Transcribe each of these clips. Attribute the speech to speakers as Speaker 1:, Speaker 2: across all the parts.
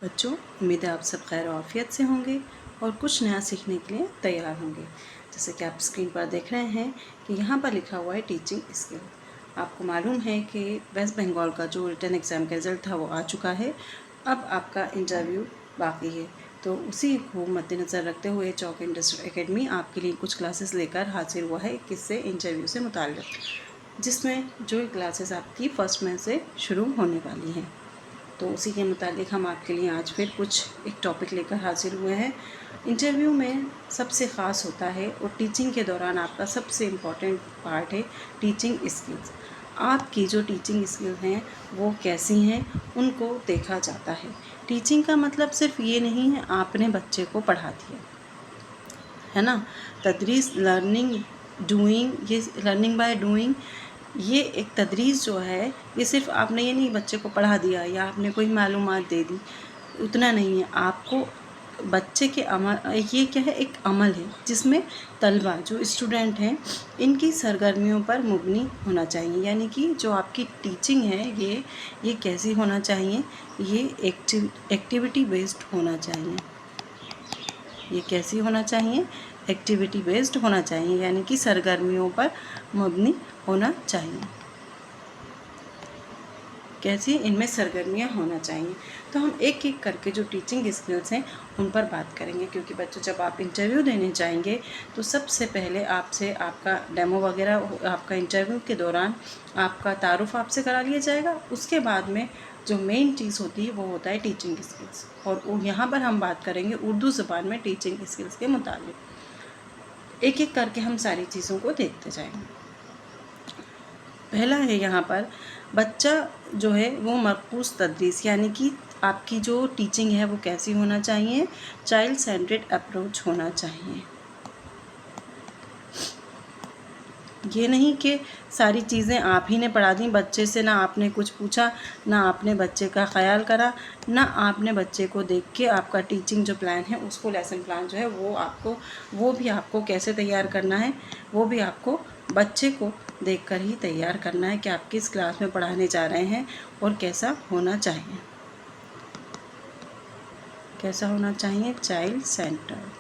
Speaker 1: बच्चों, उम्मीद है आप सब खैर आफियत से होंगे और कुछ नया सीखने के लिए तैयार होंगे। जैसे कि आप स्क्रीन पर देख रहे हैं कि यहाँ पर लिखा हुआ है टीचिंग स्किल। आपको मालूम है कि वेस्ट बंगाल का जो रिटन एग्ज़ाम का रिज़ल्ट था वो आ चुका है। अब आपका इंटरव्यू बाकी है, तो उसी को मद्देनज़र रखते हुए चौक इंडस्ट्रियल एकेडमी आपके लिए कुछ क्लासेस लेकर हाजिर हुआ है किससे इंटरव्यू से मुताल्लिक़, जिसमें जो क्लासेस आपकी फर्स्ट मई से शुरू होने वाली हैं। तो उसी के मुताबिक हम आपके लिए आज फिर कुछ एक टॉपिक लेकर हाजिर हुए हैं। इंटरव्यू में सबसे ख़ास होता है और टीचिंग के दौरान आपका सबसे इम्पॉर्टेंट पार्ट है टीचिंग स्किल्स। आपकी जो टीचिंग स्किल्स हैं वो कैसी हैं उनको देखा जाता है। टीचिंग का मतलब सिर्फ ये नहीं है आपने बच्चे को पढ़ा दिया, है ना। तदरीस लर्निंग डूइंग, ये लर्निंग बाय डूइंग, ये एक तदरीस जो है ये सिर्फ आपने ये नहीं बच्चे को पढ़ा दिया या आपने कोई मालूमात दे दी, उतना नहीं है। आपको बच्चे के अमल, ये क्या है, एक अमल है जिसमें तलबा जो स्टूडेंट हैं इनकी सरगर्मियों पर मुबनी होना चाहिए। यानी कि जो आपकी टीचिंग है ये कैसी होना चाहिए, ये एक्टिविटी बेस्ड होना चाहिए। ये कैसी होना चाहिए, एक्टिविटी बेस्ड होना चाहिए, यानी कि सरगर्मियों पर मबनी होना चाहिए। कैसी इनमें सरगर्मियाँ होना चाहिए। तो हम एक एक करके जो टीचिंग स्किल्स हैं उन पर बात करेंगे, क्योंकि बच्चों जब आप इंटरव्यू देने जाएंगे तो सबसे पहले आपसे आपका डेमो वगैरह, आपका इंटरव्यू के दौरान आपका तारुफ आपसे करा लिया जाएगा। उसके बाद में जो मेन चीज़ होती है वो होता है टीचिंग स्किल्स, और यहाँ पर हम बात करेंगे उर्दू ज़बान में टीचिंग स्किल्स के मुताबिक। एक एक करके हम सारी चीज़ों को देखते जाएंगे। पहला है यहाँ पर बच्चा जो है वो मरकूज़ तदरीस, यानी कि आपकी जो टीचिंग है वो कैसी होना चाहिए, चाइल्ड सेंट्रेड अप्रोच होना चाहिए। ये नहीं कि सारी चीज़ें आप ही ने पढ़ा दी बच्चे से, ना आपने कुछ पूछा, ना आपने बच्चे का ख्याल करा, ना आपने बच्चे को देख के आपका टीचिंग जो प्लान है उसको, लेसन प्लान जो है वो भी आपको कैसे तैयार करना है, वो भी आपको बच्चे को देखकर ही तैयार करना है कि आप किस क्लास में पढ़ाने जा रहे हैं और कैसा होना चाहिए। कैसा होना चाहिए, child centred.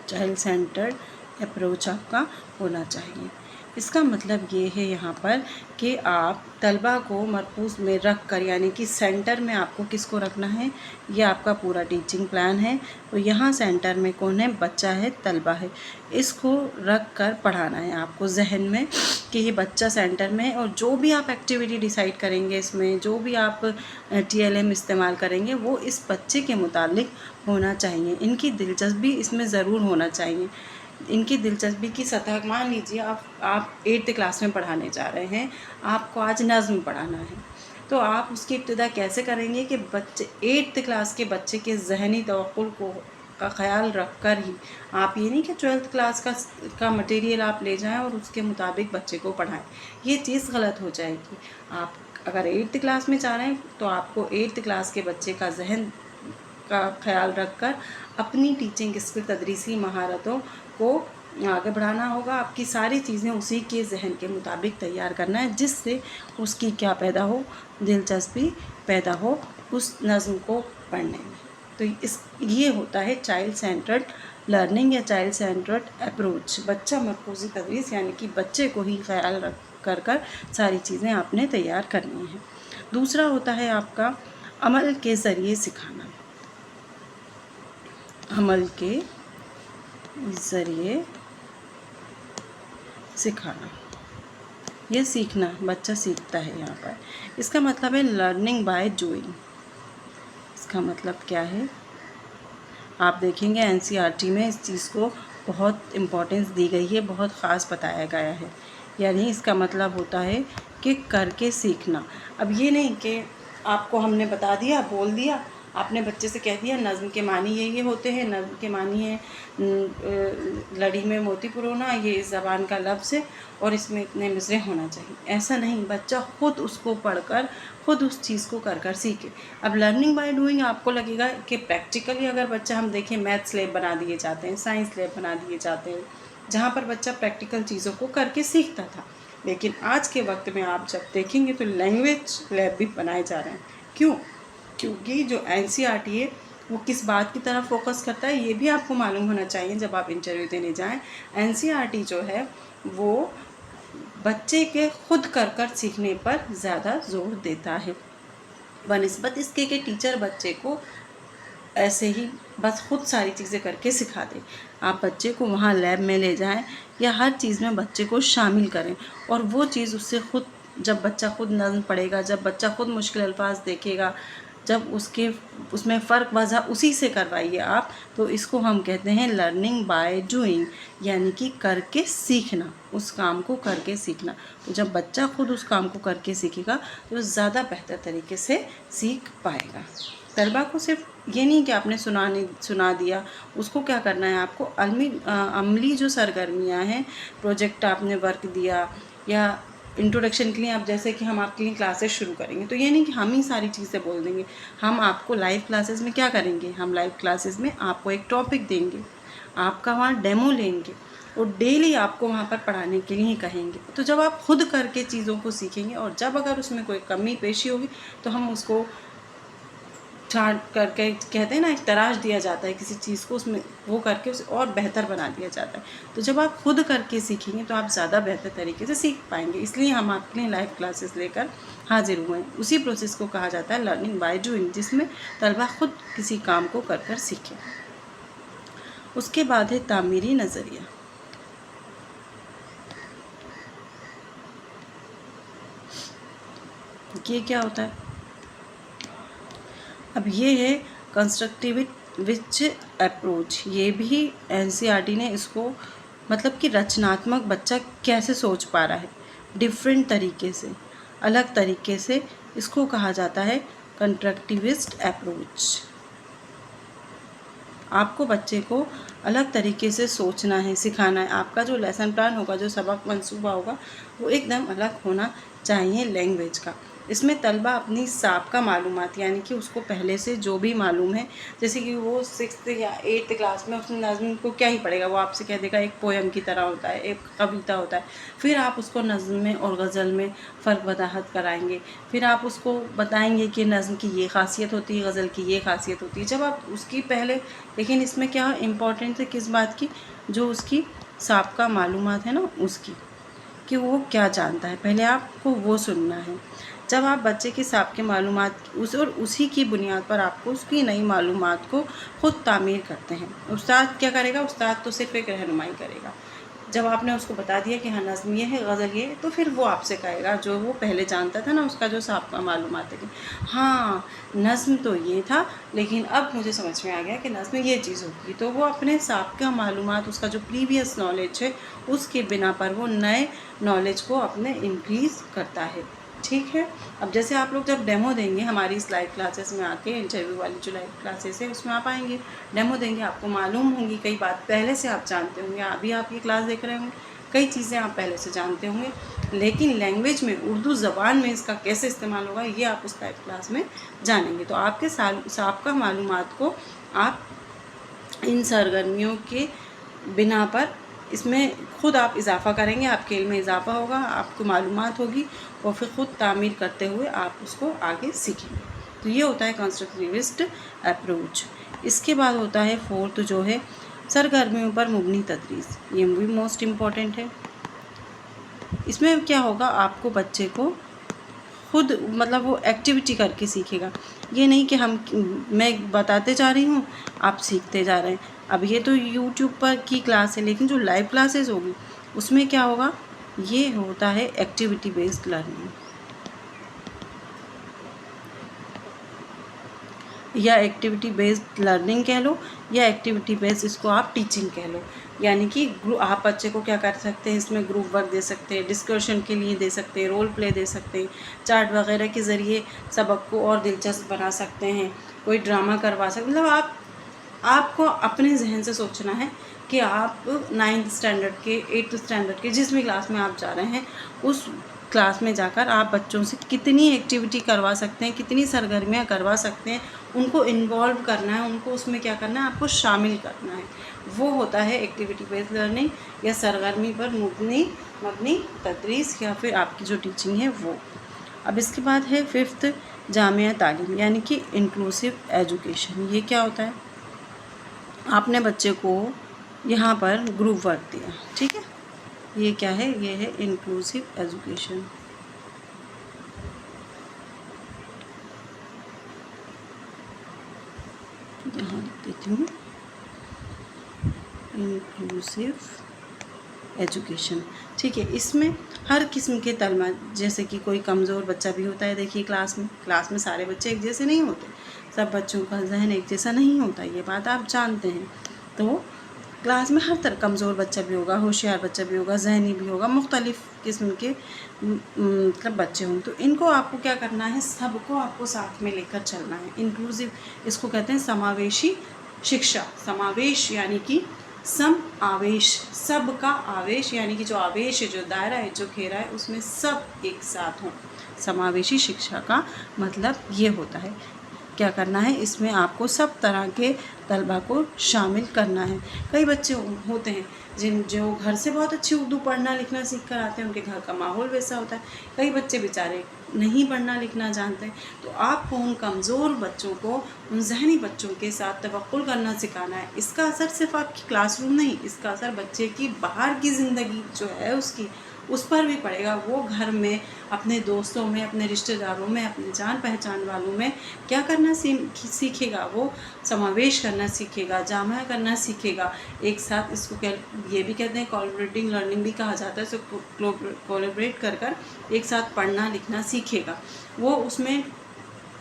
Speaker 1: Child centred approach आपका होना चाहिए। इसका मतलब ये है यहाँ पर कि आप तलबा को मरकूज़ में रख कर, यानी कि सेंटर में आपको किसको रखना है, ये आपका पूरा टीचिंग प्लान है। तो यहाँ सेंटर में कौन है, बच्चा है, तलबा है। इसको रख कर पढ़ाना है आपको जहन में कि ये बच्चा सेंटर में है, और जो भी आप एक्टिविटी डिसाइड करेंगे, इसमें जो भी आप TLM इस्तेमाल करेंगे वो इस बच्चे के मुतालिक होना चाहिए। इनकी दिलचस्पी इसमें ज़रूर होना चाहिए। इनकी दिलचस्पी की सतह, मान लीजिए आप 8th क्लास में पढ़ाने जा रहे हैं, आपको आज नज़्म पढ़ाना है, तो आप उसकी इब्तिदा कैसे करेंगे कि बच्चे 8th क्लास के बच्चे के ज़हनी तवक्कुल का ख़याल रख कर ही, आप ये नहीं कि 12th क्लास का मटेरियल आप ले जाएं और उसके मुताबिक बच्चे को पढ़ाएं, ये चीज़ गलत हो जाएगी। आप अगर 8th क्लास में जा रहे हैं तो आपको 8th क्लास के बच्चे का जहन का ख्याल रखकर अपनी टीचिंग स्किल, तदरीसी महारतों को आगे बढ़ाना होगा। आपकी सारी चीज़ें उसी के जहन के मुताबिक तैयार करना है, जिससे उसकी क्या पैदा हो, दिलचस्पी पैदा हो उस नज़्म को पढ़ने में। तो ये होता है चाइल्ड सेंटर्ड लर्निंग या चाइल्ड सेंटर्ड अप्रोच, बच्चा मरकूज़ी तदरीस, यानी कि बच्चे को ही ख्याल रख कर सारी चीज़ें आपने तैयार करनी है। दूसरा होता है आपका अमल के ज़रिए सिखाना। अमल के ज़रिए सिखाना, यह सीखना, बच्चा सीखता है यहाँ पर। इसका मतलब है लर्निंग बाय डूइंग। इसका मतलब क्या है, आप देखेंगे NCERT में इस चीज़ को बहुत इम्पोर्टेंस दी गई है, बहुत ख़ास बताया गया है। यानी इसका मतलब होता है कि करके सीखना। अब ये नहीं कि आपको हमने बता दिया, बोल दिया, आपने बच्चे से कह दिया नज़्म के मानी ये होते हैं, नज़्म के मानी है लड़ी में मोती पुरोना, ये इस ज़बान का लफ्ज़ है और इसमें इतने मिसरे होना चाहिए। ऐसा नहीं, बच्चा ख़ुद उसको पढ़कर ख़ुद उस चीज़ को कर सीखे। अब लर्निंग बाय डूइंग आपको लगेगा कि प्रैक्टिकली अगर बच्चा, हम देखें मैथ्स लैब बना दिए जाते हैं, साइंस लैब बना दिए जाते हैं, जहाँ पर बच्चा प्रैक्टिकल चीज़ों को करके सीखता था। लेकिन आज के वक्त में आप जब देखेंगे तो लैंग्वेज लैब भी बनाए जा रहे हैं। क्यों? क्योंकि जो NCERT है वो किस बात की तरफ फोकस करता है ये भी आपको मालूम होना चाहिए जब आप इंटरव्यू देने जाएं। NCERT जो है वो बच्चे के खुद कर सीखने पर ज़्यादा जोर देता है, बनिस्बत इसके कि टीचर बच्चे को ऐसे ही बस खुद सारी चीज़ें करके सिखा दें। आप बच्चे को वहाँ लैब में ले जाएं या हर चीज़ में बच्चे को शामिल करें, और वो चीज़ उससे खुद, जब बच्चा खुद नज़्म पढ़ेगा, जब बच्चा खुद मुश्किल अल्फाज देखेगा, जब उसमें फ़र्क वज़ह उसी से करवाइए आप, तो इसको हम कहते हैं लर्निंग बाय डूइंग, यानी कि करके सीखना, उस काम को करके सीखना। तो जब बच्चा खुद उस काम को करके सीखेगा तो ज़्यादा बेहतर तरीके से सीख पाएगा। तलबा को सिर्फ ये नहीं कि आपने सुना दिया, उसको क्या करना है, आपको अमली जो सरगर्मियाँ हैं, प्रोजेक्ट आपने वर्क दिया या इंट्रोडक्शन के लिए आप, जैसे कि हम आपके लिए क्लासेस शुरू करेंगे, तो ये नहीं कि हम ही सारी चीज़ें बोल देंगे। हम आपको लाइव क्लासेस में क्या करेंगे, हम लाइव क्लासेस में आपको एक टॉपिक देंगे, आपका वहाँ डेमो लेंगे और डेली आपको वहाँ पर पढ़ाने के लिए ही कहेंगे। तो जब आप खुद करके चीज़ों को सीखेंगे और जब अगर उसमें कोई कमी पेशी होगी तो हम उसको छांट करके, कहते हैं ना, एक तराश दिया जाता है किसी चीज़ को, उसमें वो करके उसे और बेहतर बना दिया जाता है। तो जब आप खुद करके सीखेंगे तो आप ज़्यादा बेहतर तरीके से सीख पाएंगे। इसलिए हम आपके लिए लाइव क्लासेस लेकर हाजिर हुए हैं। उसी प्रोसेस को कहा जाता है लर्निंग बाय डूइंग, जिसमें तलबा खुद किसी काम को कर सीखें। उसके बाद है तामीरी नज़रिया। ये क्या होता है? अब ये है कंस्ट्रक्टिविस्ट अप्रोच। ये भी NCERT ने इसको, मतलब कि रचनात्मक बच्चा कैसे सोच पा रहा है डिफरेंट तरीके से, अलग तरीके से, इसको कहा जाता है कंस्ट्रक्टिविस्ट अप्रोच। आपको बच्चे को अलग तरीके से सोचना है, सिखाना है। आपका जो लेसन प्लान होगा, जो सबक मंसूबा होगा, वो एकदम अलग होना चाहिए लैंग्वेज का। इसमें तलबा अपनी साबका मालूमात, यानी कि उसको पहले से जो भी मालूम है, जैसे कि वो 6th या 8th क्लास में उसने नज़्म को क्या ही पढ़ेगा, वो आपसे कह देगा एक पोएम की तरह होता है, एक कविता होता है। फिर आप उसको नज़्म में और गज़ल में फ़र्क वदाहत कराएंगे। फिर आप उसको बताएंगे कि नज़्म की ये खासियत होती है, गज़ल की ये खासियत होती है। जब आप उसकी पहले, लेकिन इसमें क्या इम्पोर्टेंट है किस बात की, जो उसकी साबका मालूमात है ना, उसकी, कि वो क्या जानता है, पहले आपको वो सुनना है। जब आप बच्चे के साबके मालूमात और उसी की बुनियाद पर आपको उसकी नई मालूमात को ख़ुद तामीर करते हैं। उस्ताद क्या करेगा? उस्ताद तो सिर्फ एक रहनुमाई करेगा। जब आपने उसको बता दिया कि हाँ नज़्म ये है, गज़ल ये है, तो फिर वो आपसे कहेगा जो वो पहले जानता था ना, उसका जो साबका मालूमात है कि हाँ नज़्म तो ये था, लेकिन अब मुझे समझ में आ गया कि नज़्म ये चीज़ होगी। तो वो अपने साबका मालूमात, उसका जो प्रीवियस नॉलेज है, उसके बिना पर वो नए नॉलेज को अपने इंक्रीज़ करता है। ठीक है। अब जैसे आप लोग जब डेमो देंगे हमारी इस लाइव क्लासेस में आके, इंटरव्यू वाली जो लाइव क्लासेस है उसमें आप आएंगे, डेमो देंगे, आपको मालूम होंगी कई बात पहले से आप जानते होंगे। अभी आप ये क्लास देख रहे होंगे, कई चीज़ें आप पहले से जानते होंगे, लेकिन लैंग्वेज में, उर्दू ज़बान में इसका कैसे इस्तेमाल होगा ये आप उस लाइव क्लास में जानेंगे। तो आपके साबका मालूमात को आप इन सरगर्मियों के बिना पर इसमें खुद आप इजाफ़ा करेंगे, आपके इल्म में इजाफ़ा होगा, आपको मालूमात होगी और फिर ख़ुद तामीर करते हुए आप उसको आगे सीखेंगे। तो ये होता है कंस्ट्रक्टिविस्ट अप्रोच। इसके बाद होता है 4th जो है सरगर्मियों पर मुबनी तदरीस। ये भी मोस्ट इम्पॉर्टेंट है। इसमें क्या होगा, आपको बच्चे को खुद, मतलब वो एक्टिविटी करके सीखेगा। ये नहीं कि मैं बताते जा रही हूँ आप सीखते जा रहे हैं। अब ये तो यूट्यूब पर की क्लास है, लेकिन जो लाइव क्लासेस होगी उसमें क्या होगा, ये होता है एक्टिविटी बेस्ड लर्निंग या एक्टिविटी बेस्ड लर्निंग कह लो, या एक्टिविटी बेस्ड इसको आप टीचिंग कह लो। यानी कि आप बच्चे को क्या कर सकते हैं, इसमें ग्रुप वर्क दे सकते हैं, डिस्कशन के लिए दे सकते हैं, रोल प्ले दे सकते हैं, चार्ट वगैरह के ज़रिए सबक को और दिलचस्प बना सकते हैं, कोई ड्रामा करवा सकते। मतलब आपको अपने जहन से सोचना है कि आप 9th स्टैंडर्ड के, 8th स्टैंडर्ड के, जिस भी क्लास में आप जा रहे हैं, उस क्लास में जाकर आप बच्चों से कितनी एक्टिविटी करवा सकते हैं, कितनी सरगर्मियाँ करवा सकते हैं, उनको इन्वॉल्व करना है, उनको उसमें क्या करना है, आपको शामिल करना है। वो होता है एक्टिविटी बेस्ड लर्निंग या सरगर्मी पर मबनी तदरीस या फिर आपकी जो टीचिंग है वो। अब इसके बाद है 5th जामिया तालीम यानी कि इंक्लूसिव एजुकेशन। ये क्या होता है? आपने बच्चे को यहाँ पर ग्रुप वर्क दिया, ठीक है, ये क्या है? ये है इंक्लूसिव एजुकेशन। यहाँ लिख देती हूँ इंक्लूसिव एजुकेशन, ठीक है। इसमें हर किस्म के तलबा, जैसे कि कोई कमज़ोर बच्चा भी होता है, देखिए क्लास में सारे बच्चे एक जैसे नहीं होते, सब बच्चों का जहन एक जैसा नहीं होता, ये बात आप जानते हैं। तो क्लास में हर तरह कमज़ोर बच्चा भी होगा, होशियार बच्चा भी होगा, जहनी भी होगा, मुख्तलिफ़ किस्म के मतलब बच्चे होंगे। तो इनको आपको क्या करना है? सबको आपको साथ में लेकर चलना है। इंक्लूसिव इसको कहते हैं समावेशी शिक्षा। समावेश यानी कि सम आवेश, सब का आवेश यानी कि जो आवेश है, जो दायरा है, जो घेरा है, उसमें सब एक साथ हों। समावेशी शिक्षा का मतलब ये होता है। क्या करना है? इसमें आपको सब तरह के तलबा को शामिल करना है। कई बच्चे होते हैं जो घर से बहुत अच्छी उर्दू पढ़ना लिखना सीख कर आते हैं, उनके घर का माहौल वैसा होता है। कई बच्चे बेचारे नहीं पढ़ना लिखना जानते हैं। तो आपको उन कमज़ोर बच्चों को, उन ज़हनी बच्चों के साथ तवक्कुल करना सिखाना है। इसका असर सिर्फ आपकी क्लासरूम नहीं, इसका असर बच्चे की बाहर की ज़िंदगी जो है उसकी, उस पर भी पड़ेगा। वो घर में अपने दोस्तों में, अपने रिश्तेदारों में, अपने जान पहचान वालों में क्या करना सीखेगा? वो समावेश करना सीखेगा, जामा करना सीखेगा एक साथ। इसको ये भी कहते हैं कोलैबोरेटिंग लर्निंग भी कहा जाता है। सो कोलैबोरेट कर एक साथ पढ़ना लिखना सीखेगा। वो उसमें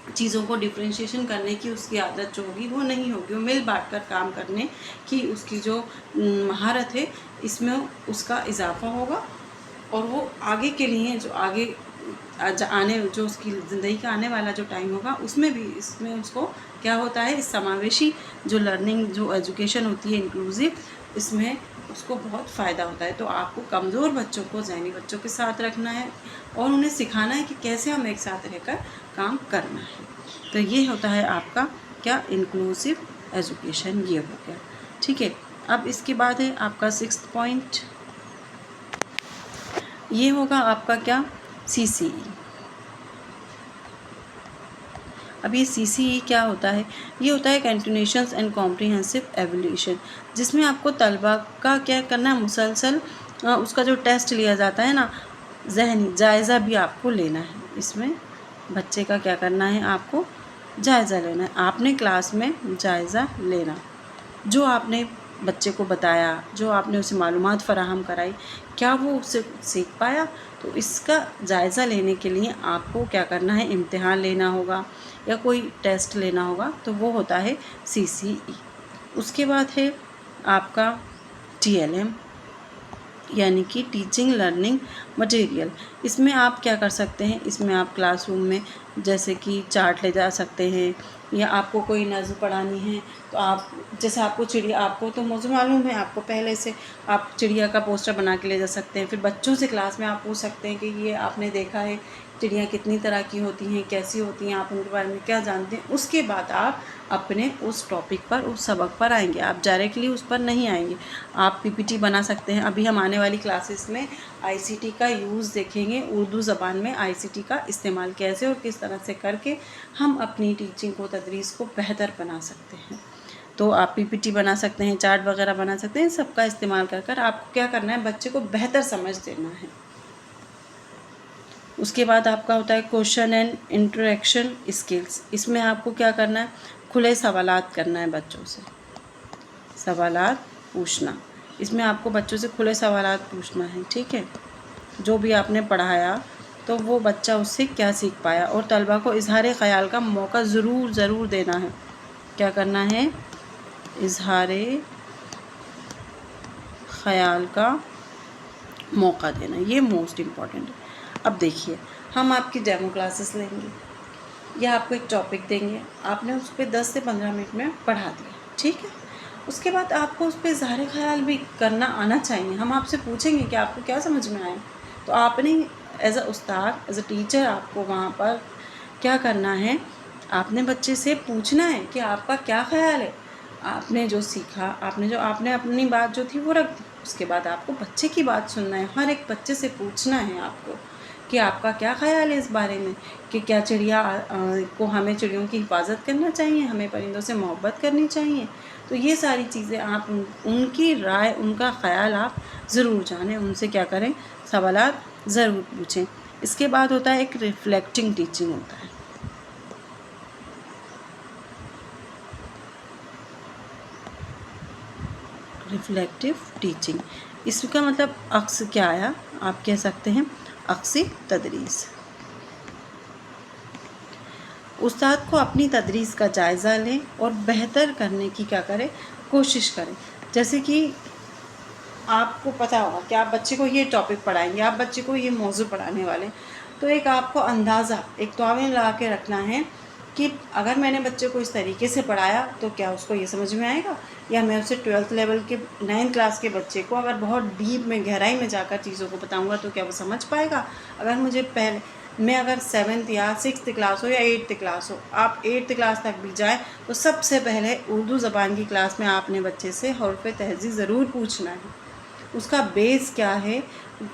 Speaker 1: चीज़ों को डिफ्रेंशिएशन करने की उसकी आदत जो होगी वो नहीं होगी। वो मिल बांट कर काम करने की उसकी जो महारत है, इसमें उसका इजाफा होगा। और वो आगे के लिए जो आगे आने, जो उसकी ज़िंदगी का आने वाला जो टाइम होगा, उसमें भी इसमें उसको क्या होता है? इस समावेशी जो लर्निंग, जो एजुकेशन होती है इंक्लूसिव, इसमें उसको बहुत फ़ायदा होता है। तो आपको कमज़ोर बच्चों को ज़हनी बच्चों के साथ रखना है और उन्हें सिखाना है कि कैसे हम एक साथ रहकर काम करना है। तो ये होता है आपका क्या? Inclusive education. ये हो गया, ठीक है। अब इसके बाद है आपका 6th पॉइंट, ये होगा आपका क्या? CCE। अब ये CCE क्या होता है? ये होता है कंटिन्यूएशंस एंड कॉम्प्रिहेंसिव एवल्यूशन, जिसमें आपको तलबा का क्या करना है? मुसलसल उसका जो टेस्ट लिया जाता है ना, ज़हनी जायज़ा भी आपको लेना है। इसमें बच्चे का क्या करना है? आपको जायज़ा लेना है। आपने क्लास में जायज़ा लेना, जो आपने बच्चे को बताया, जो आपने उसे मालूमात फ़राहम कराई, क्या वो उससे सीख पाया? तो इसका जायज़ा लेने के लिए आपको क्या करना है? इम्तिहान लेना होगा या कोई टेस्ट लेना होगा, तो वो होता है CCE। उसके बाद है आपका TLM यानी कि टीचिंग लर्निंग मटेरियल। इसमें आप क्या कर सकते हैं? इसमें आप क्लासरूम में जैसे कि चार्ट ले जा सकते हैं, या आपको कोई नज़्म पढ़ानी है तो आप, जैसे आपको चिड़िया, आपको तो मौजूद मालूम है, आपको पहले से आप चिड़िया का पोस्टर बना के ले जा सकते हैं। फिर बच्चों से क्लास में आप पूछ सकते हैं कि ये आपने देखा है चिड़िया कितनी तरह की होती हैं, कैसी होती हैं, आप उनके बारे में क्या जानते हैं। उसके बाद आप अपने उस टॉपिक पर, उस सबक पर आएंगे। आप डायरेक्टली उस पर नहीं आएंगे। आप PPT बना सकते हैं। अभी हम आने वाली क्लासेस में ICT का यूज़ देखेंगे, उर्दू ज़बान में ICT का इस्तेमाल कैसे और किस तरह से करके हम अपनी टीचिंग को, तदरीस को बेहतर बना सकते हैं। तो आप PPT बना सकते हैं, चार्ट वगैरह बना सकते हैं। सबका इस्तेमाल कर आपको क्या करना है? बच्चे को बेहतर समझ देना है। उसके बाद आपका होता है क्वेश्चन एंड इंटरेक्शन स्किल्स। इसमें आपको क्या करना है? खुले सवालात करना है बच्चों से, सवालात पूछना। इसमें आपको बच्चों से खुले सवालात पूछना है, ठीक है। जो भी आपने पढ़ाया तो वो बच्चा उससे क्या सीख पाया, और तलबा को इजहार ख़याल का मौका ज़रूर देना है। क्या करना है? इजहार ख़याल का मौका देना, ये मोस्ट इम्पॉर्टेंट है। अब देखिए, हम आपकी डेमो क्लासेस लेंगे या आपको एक टॉपिक देंगे, आपने उस पर 10 से 15 मिनट में पढ़ा दिया, ठीक है। उसके बाद आपको उस पर इज़हार ख़याल भी करना आना चाहिए। हम आपसे पूछेंगे कि आपको क्या समझ में आया, तो आपने ایز اے استاد، ایز اے ٹیچر آپ کو وہاں پر کیا کرنا ہے، آپ نے بچے سے پوچھنا ہے کہ آپ کا کیا خیال ہے، آپ نے جو سیکھا، آپ نے اپنی بات جو تھی وہ رکھ دی، اس کے بعد آپ کو بچے کی بات سننا ہے، ہر ایک بچے سے پوچھنا ہے آپ کو کہ آپ کا کیا خیال ہے اس بارے میں، کہ کیا ہمیں چڑیوں کی حفاظت کرنا چاہیے، ہمیں پرندوں سے محبت کرنی چاہیے. تو یہ ساری چیزیں آپ ان کی رائے، ان کا خیال آپ ضرور جانیں، ان سے کیا کریں، سوالات ضرور پوچھیں. اس کے بعد ہوتا ہے ایک ریفلیکٹنگ ٹیچنگ ہوتا ہے. ریفلیکٹیو ٹیچنگ، اس کا مطلب عکس کیا آیا، آپ کہہ سکتے ہیں عکسی تدریس. استاد کو اپنی تدریس کا جائزہ لیں اور بہتر کرنے کی کیا کریں، کوشش کریں. جیسے کہ آپ کو پتہ ہوگا کہ آپ بچے کو یہ ٹاپک پڑھائیں گے، آپ بچے کو یہ موضوع پڑھانے والے ہیں، تو ایک آپ کو اندازہ، ایک توامن لگا کے رکھنا ہے کہ اگر میں نے بچے کو اس طریقے سے پڑھایا تو کیا اس کو یہ سمجھ میں آئے گا، یا میں اسے 12th لیول کے 9th کلاس کے بچے کو اگر بہت ڈیپ میں گہرائی میں جا کر چیزوں کو بتاؤں گا تو کیا وہ سمجھ پائے گا. اگر 7th یا 6th کلاس ہو یا 8th کلاس ہو، آپ 8th کلاس تک بھی جائیں تو سب سے پہلے اردو زبان کی کلاس میں آپ نے بچے سے حروف تہذیب ضرور پوچھنا ہے. اس کا بیس کیا ہے،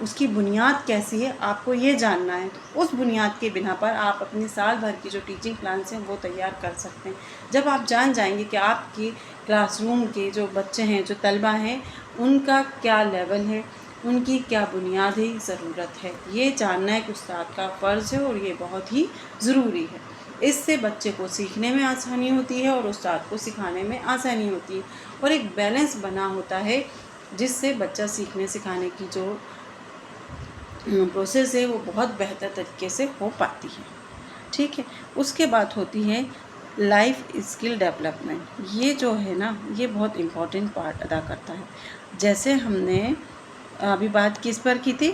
Speaker 1: اس کی بنیاد کیسی ہے، آپ کو یہ جاننا ہے. تو اس بنیاد کے بنا پر آپ اپنی سال بھر کی جو ٹیچنگ پلانس ہیں وہ تیار کر سکتے ہیں. جب آپ جان جائیں گے کہ آپ کی کلاس روم کے جو بچے ہیں، جو طلبہ ہیں، ان کا کیا لیول ہے، ان کی کیا بنیادی ضرورت ہے، یہ جاننا ایک استاد کا فرض ہے اور یہ بہت ہی ضروری ہے. اس سے بچے کو سیکھنے میں آسانی ہوتی ہے اور استاد کو سکھانے میں آسانی ہوتی ہے، اور ایک بیلنس بنا ہوتا ہے جس سے بچہ سیکھنے سکھانے کی جو پروسیس ہے وہ بہت بہتر طریقے سے ہو پاتی ہے. ٹھیک ہے. اس کے بعد ہوتی ہے لائف اسکل ڈیولپمنٹ. یہ جو ہے نا، یہ بہت امپورٹنٹ پارٹ ادا کرتا ہے. جیسے ہم نے ابھی بات کس پر کی تھی،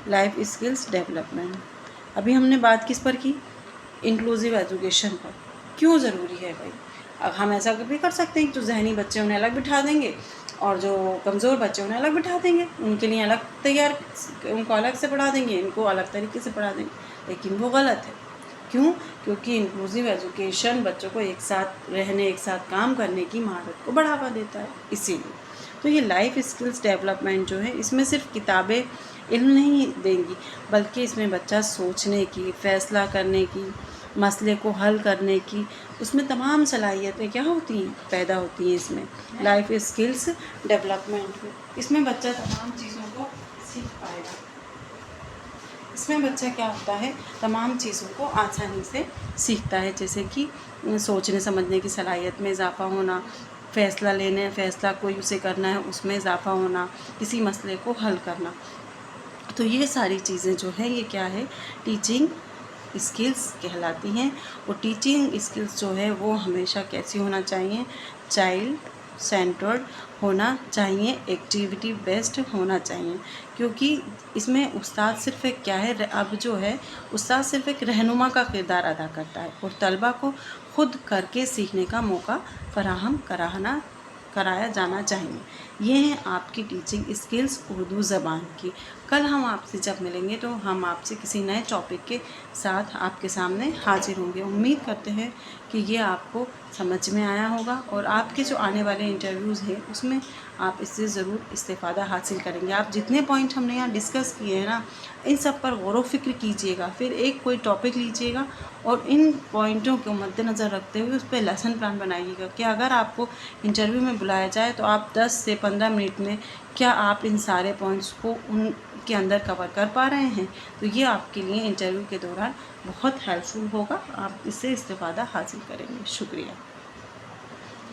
Speaker 1: لائف اسکلس ڈیولپمنٹ. ابھی ہم نے بات کس پر کی، انکلوزیو ایجوکیشن پر. کیوں ضروری ہے بھائی؟ ہم ایسا بھی کر سکتے ہیں کہ جو ذہنی بچے انہیں الگ بٹھا دیں گے اور جو کمزور بچے انہیں الگ بٹھا دیں گے، ان کے لیے الگ ان کو الگ سے پڑھا دیں گے، ان کو الگ طریقے سے پڑھا دیں گے. لیکن وہ غلط ہے. کیوں؟ کیونکہ انکلوزیو ایجوکیشن بچوں کو ایک ساتھ رہنے، ایک ساتھ کام کرنے کی مہارت کو بڑھاوا دیتا ہے. اسی لیے تو یہ لائف اسکلس ڈیولپمنٹ جو ہے، اس میں صرف کتابیں علم نہیں دیں گی، بلکہ اس میں بچہ سوچنے کی، فیصلہ کرنے کی، مسئلے کو حل کرنے کی، اس میں تمام صلاحیتیں کیا ہوتی ہیں، پیدا ہوتی ہیں. اس میں لائف اسکلس ڈیولپمنٹ میں اس میں بچہ تمام چیزوں کو سیکھ پائے گا. اس میں بچہ کیا ہوتا ہے، تمام چیزوں کو آسانی سے سیکھتا ہے. جیسے کہ سوچنے سمجھنے کی صلاحیت میں اضافہ ہونا، فیصلہ کوئی اسے کرنا ہے اس میں اضافہ ہونا، کسی مسئلے کو حل کرنا. تو یہ ساری چیزیں جو ہیں یہ کیا ہے، ٹیچنگ اسکلس کہلاتی ہیں. اور ٹیچنگ اسکلس جو ہے وہ ہمیشہ کیسی ہونا چاہیے، چائلڈ سینٹرڈ ہونا چاہیے، ایکٹیویٹی بیسڈ ہونا چاہیے. کیونکہ اس میں استاد صرف ایک کیا ہے، اب جو ہے استاد صرف ایک رہنما کا کردار ادا کرتا ہے، اور طلبہ کو خود کر کے سیکھنے کا موقع فراہم کرایا جانا چاہیے. یہ ہیں آپ کی ٹیچنگ اسکلس اردو زبان کی. کل ہم آپ سے جب ملیں گے تو ہم آپ سے کسی نئے ٹاپک کے ساتھ آپ کے سامنے حاضر ہوں گے. امید کرتے ہیں کہ یہ آپ کو سمجھ میں آیا ہوگا، اور آپ کے جو آنے والے انٹرویوز ہیں اس میں آپ اس سے ضرور استفادہ حاصل کریں گے. آپ جتنے پوائنٹ ہم نے یہاں ڈسکس کیے ہیں نا، ان سب پر غور و فکر کیجیے گا. پھر ایک کوئی ٹاپک لیجیے گا اور ان پوائنٹوں کو مد نظر رکھتے ہوئے اس پہ لیسن پلان بنائیے گا کہ اگر آپ کو انٹرویو میں بلایا جائے تو آپ 10 سے 15 منٹ میں کیا آپ ان سارے پوائنٹس کو ان کے اندر کور کر پا رہے ہیں. تو یہ آپ کے لیے انٹرویو کے دوران بہت ہیلپ فل ہوگا، آپ اس سے استفادہ حاصل کریں گے. شکریہ.